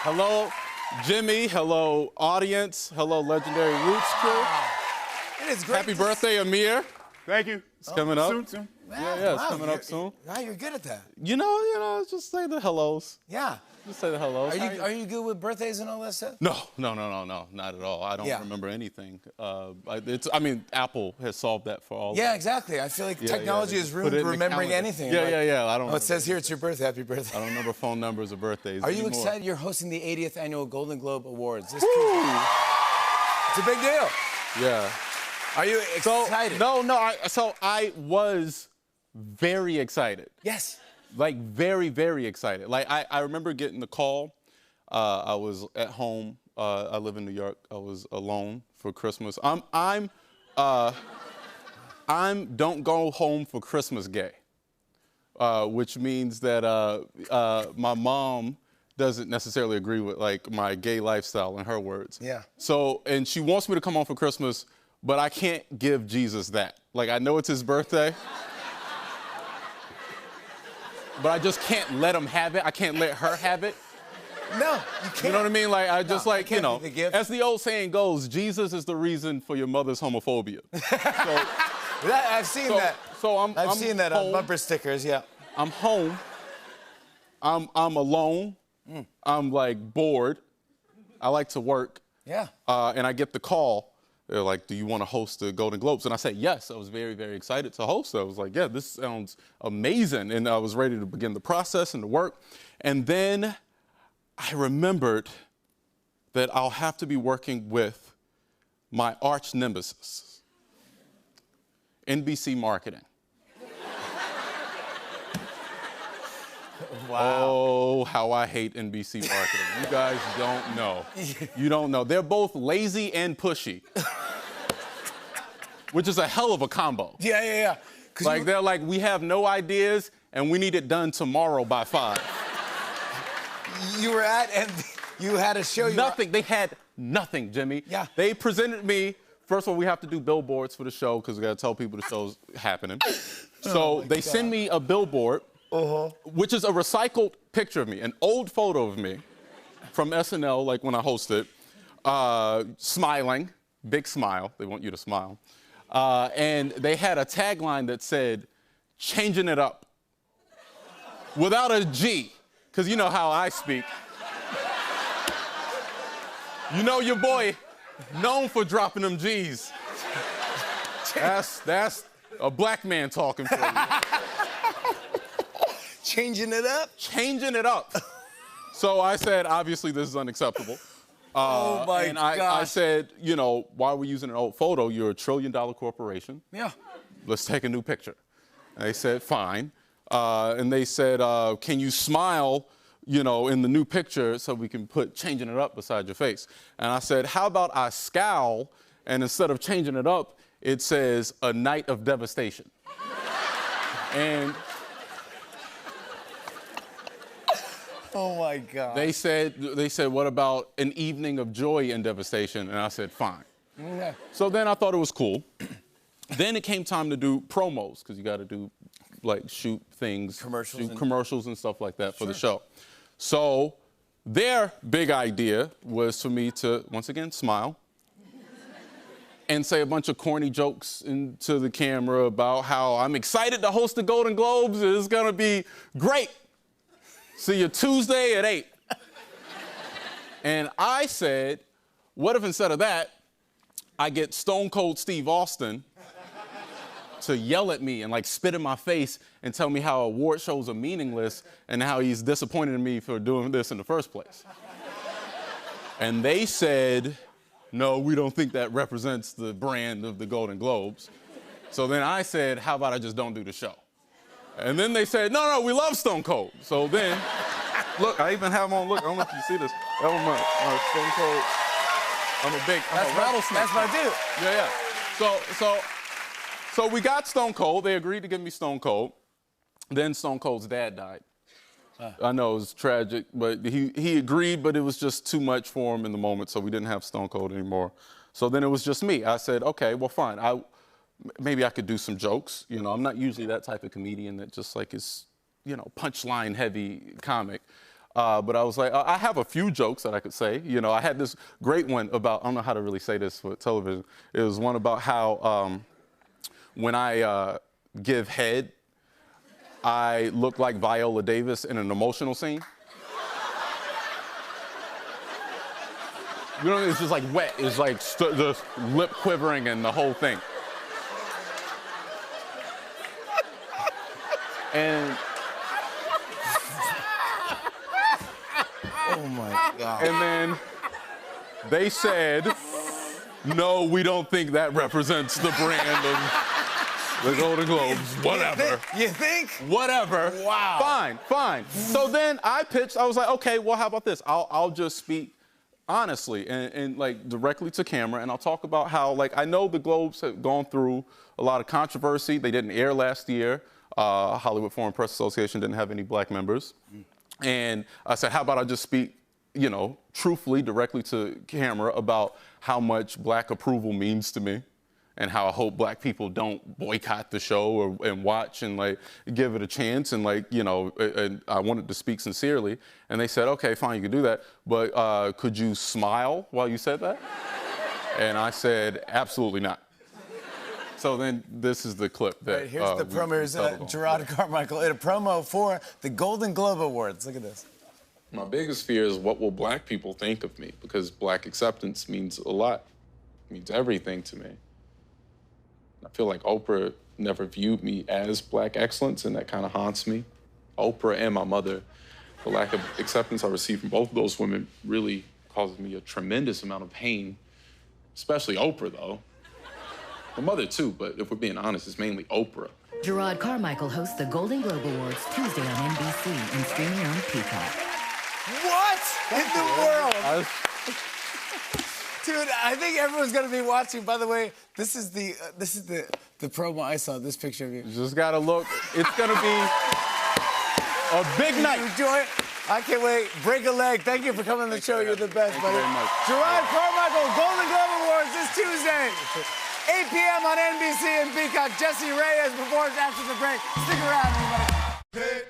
Hello, Jimmy. Hello, audience. Hello, Legendary Roots crew. It is great. Happy birthday, Amir. Thank you. It's coming up. Soon. Yeah, it's coming up soon. Wow, you're good at that. You know, just say the hellos. Yeah. Just say the hellos. Are you good with birthdays and all that stuff? No, not at all. I don't remember anything. Apple has solved that for all. Yeah, exactly. I feel like technology is ruined remembering anything. Yeah. I don't. Oh, it says here it's your birthday. Happy birthday. I don't remember phone numbers or birthdays. Are you anymore. excited? You're hosting the 80th annual Golden Globe Awards. It's a big deal. Yeah. Are you excited? So I was very excited. Yes. Like very, very excited. Like I remember getting the call. I was at home. I live in New York. I was alone for Christmas. I'm don't go home for Christmas gay, which means that my mom doesn't necessarily agree with like my gay lifestyle in her words. Yeah. So, and she wants me to come home for Christmas, but I can't give Jesus that. Like I know it's his birthday. But I just can't let him have it. I can't let her have it. No, you can't. You know what I mean? Like, I just like, you know, the gift. as the old saying goes, Jesus is the reason for your mother's homophobia. I've seen that. So I've seen that home. on bumper stickers, yeah. I'm home. I'm alone. I'm like bored. I like to work. Yeah. And I get the call. They're like, do you want to host the Golden Globes? And I said, yes. I was very, very excited to host. I was like, yeah, this sounds amazing. And I was ready to begin the process and the work. And then I remembered that I'll have to be working with my arch nemesis, NBC Marketing. Wow. Oh, how I hate NBC Marketing. You guys don't know. You don't know. They're both lazy and pushy, which is a hell of a combo. Yeah. Like, they're like, we have no ideas, and we need it done tomorrow by 5. You were at, and you had a show. Nothing. They had nothing, Jimmy. Yeah. They presented me. First of all, we have to do billboards for the show because we got to tell people the show's happening. So they send me a billboard, which is a recycled picture of me, an old photo of me from SNL, like when I hosted, smiling, big smile. They want you to smile. And they had a tagline that said, changing it up, without a G, because you know how I speak. You know your boy, known for dropping them G's. That's a black man talking for you. Changing it up? Changing it up. So I said, obviously, this is unacceptable. Oh, my gosh. I said, you know, why are we using an old photo? You're a $1 trillion corporation. Yeah. Let's take a new picture. And they said, fine. And they said, can you smile, you know, in the new picture so we can put changing it up beside your face? And I said, how about I scowl, and instead of changing it up, it says, a night of devastation. And oh, my God. they said, what about an evening of joy and devastation? And I said, fine. Yeah. So then I thought it was cool. Then it came time to do promos, because you got to do, like, shoot commercials and stuff like that for the show. So their big idea was for me to, once again, smile and say a bunch of corny jokes into the camera about how I'm excited to host the Golden Globes. It's going to be great. See you Tuesday at 8. And I said, what if instead of that, I get Stone Cold Steve Austin to yell at me and like spit in my face and tell me how award shows are meaningless and how he's disappointed in me for doing this in the first place. And they said, no, we don't think that represents the brand of the Golden Globes. So then I said, how about I just don't do the show? And then they said, no, we love Stone Cold. So then, look, I even have him on, look, I don't know if you see this. That was my Stone Cold. I'm a rattlesnake. That's my dude. Yeah. So we got Stone Cold. They agreed to give me Stone Cold. Then Stone Cold's dad died. I know it was tragic, but he agreed, but it was just too much for him in the moment, so we didn't have Stone Cold anymore. So then it was just me. I said, okay, well, fine. Maybe I could do some jokes. You know, I'm not usually that type of comedian that just like is, you know, punchline heavy comic. But I was like, I have a few jokes that I could say. You know, I had this great one about, I don't know how to really say this for television. It was one about how when I give head, I look like Viola Davis in an emotional scene. You know, it's just like wet. It's like the lip quivering and the whole thing. And oh my God. And then they said, no, we don't think that represents the brand of the Golden Globes. Whatever. You think? Whatever. Wow. Fine, fine. So then I pitched, I was like, okay, well, how about this? I'll just speak honestly and like directly to camera, and I'll talk about how, like, I know the Globes have gone through a lot of controversy. They didn't air last year. Hollywood Foreign Press Association didn't have any black members. And I said, how about I just speak, you know, truthfully, directly to camera about how much black approval means to me and how I hope black people don't boycott the show and watch and, like, give it a chance. And, like, you know, and I wanted to speak sincerely. And they said, okay, fine, you can do that. But could you smile while you said that? And I said, absolutely not. So then this is the clip that right, here's the promo. Here's Jerrod Carmichael in a promo for the Golden Globe Awards. Look at this. My biggest fear is what will black people think of me, because black acceptance means a lot. It means everything to me. I feel like Oprah never viewed me as black excellence, and that kind of haunts me. Oprah and my mother, the lack of acceptance I received from both of those women really causes me a tremendous amount of pain, especially Oprah, though. My mother, too, but if we're being honest, it's mainly Oprah. Jerrod Carmichael hosts the Golden Globe Awards Tuesday on NBC and streaming on Peacock. What in the world? Dude, I think everyone's gonna be watching. By the way, this is the promo I saw. This picture of you. You just gotta look. It's gonna be a big night. Enjoy it. I can't wait. Break a leg. Thank you for coming on the show. You're the best, buddy. Thank you very much. Jerrod Carmichael, Golden Globe Awards this Tuesday. 8 p.m. on NBC and Peacock. Jessie Reyez before and after the break. Stick around, everybody.